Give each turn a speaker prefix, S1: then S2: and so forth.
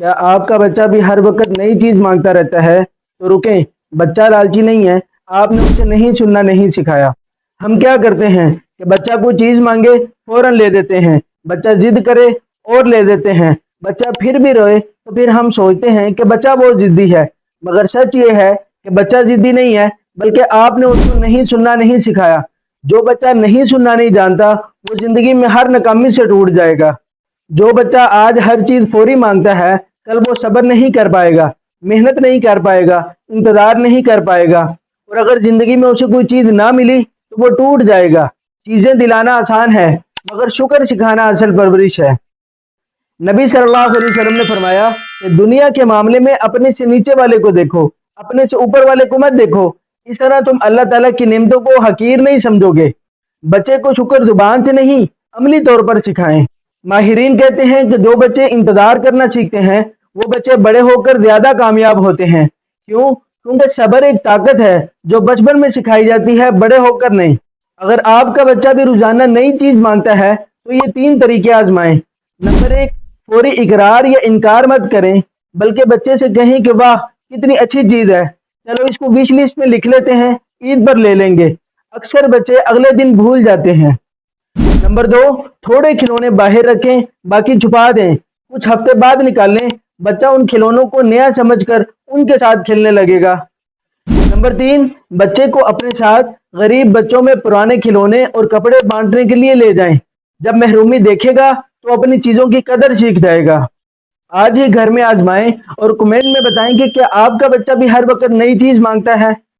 S1: क्या आपका बच्चा भी हर वक्त नई चीज मांगता रहता है? तो रुकें, बच्चा लालची नहीं है, आपने उसे नहीं सुनना नहीं सिखाया। हम क्या करते हैं कि बच्चा कोई चीज मांगे फौरन ले देते हैं, बच्चा जिद करे और ले देते हैं, बच्चा फिर भी रोए तो फिर हम सोचते हैं कि बच्चा बहुत जिद्दी है। मगर सच ये है कि बच्चा जिद्दी नहीं है, बल्कि आपने उसको नहीं सुनना नहीं सिखाया। जो बच्चा नहीं सुनना नहीं जानता वो जिंदगी में हर नाकामी से टूट जाएगा। जो बच्चा आज हर चीज फौरी मांगता है, कल वो सब्र नहीं कर पाएगा, मेहनत नहीं कर पाएगा, इंतजार नहीं कर पाएगा। और अगर जिंदगी में उसे कोई चीज ना मिली तो वो टूट जाएगा। चीजें दिलाना आसान है, मगर शुक्र सिखाना असल परवरिश है। नबी सल्लल्लाहु अलैहि वसल्लम ने फरमाया कि दुनिया के मामले में अपने से नीचे वाले को देखो, अपने से ऊपर वाले को मत देखो। इस तरह तुम अल्लाह ताला की नेमतों को हकीर नहीं समझोगे। बच्चे को शुक्र जुबान से नहीं, अमली तौर पर सिखाएं। माहिरीन कहते हैं कि जो बच्चे इंतजार करना सीखते हैं वो बच्चे बड़े होकर ज्यादा कामयाब होते हैं। क्यों? क्योंकि सब्र एक ताकत है जो बचपन में सिखाई जाती है, बड़े होकर नहीं। अगर आपका बच्चा भी रोजाना नई चीज मांगता है तो ये 3 तरीके आजमाएं। नंबर 1, फौरी इकरार या इनकार मत करें, बल्कि बच्चे से कहें कि वाह कितनी अच्छी चीज है, चलो इसको विश लिस्ट में लिख लेते हैं, ईद पर ले लेंगे। अक्सर बच्चे अगले दिन भूल जाते हैं। नंबर 2, थोड़े खिलौने बाहर रखें, बाकी छुपा दें, कुछ हफ्ते बाद निकालें। बच्चा उन खिलौनों को नया समझकर उनके साथ खेलने लगेगा। नंबर 3, बच्चे को अपने साथ गरीब बच्चों में पुराने खिलौने और कपड़े बांटने के लिए ले जाएं। जब महरूमी देखेगा तो अपनी चीजों की कदर सीख जाएगा। आज ही घर में आजमाएं और कमेंट में बताएं कि क्या आपका बच्चा भी हर वक्त नई चीज मांगता है।